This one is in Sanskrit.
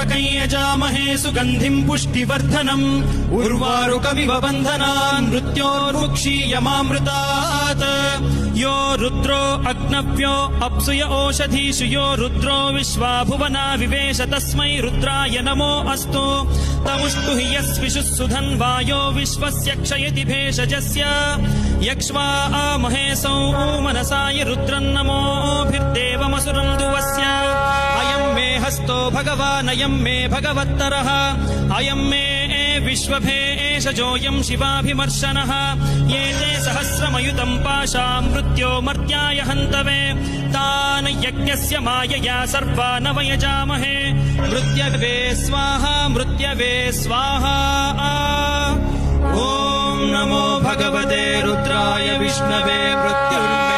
त्र्यम्बकं यजामहे सुगन्धिं पुष्टिवर्धनम् उर्वारुकमिव बन्धनान् मृत्योर्मुक्षीयमामृतात् यो रुद्रो अग्नव्यो अप्सुय ओषधीषु यो रुद्रो विश्वा भुवना विवेश तस्मै रुद्राय नमो अस्तु तमुष्टु हि यस्विषुः सुधन्वायो विश्वस्य क्षयति भेषजस्य यक्ष्वा महेशौ मनसाय रुद्रन्नमोभिर्देवमसुरं दुवस्य अयं मे हस्तो भगवान् अयं मे भगवत्तरः अयं मे विश्वभेषजोऽयं शिवाभिमर्शनः ये ते सहस्रमयुतं पाशां मृत्यो मर्त्याय हन्तवे तान् यज्ञस्य मायया सर्वान् वयजामहे मृत्यवे स्वाहा मृत्यवे स्वाहा ॐ नमो भगवते रुद्राय विष्णवे मृत्युर्मे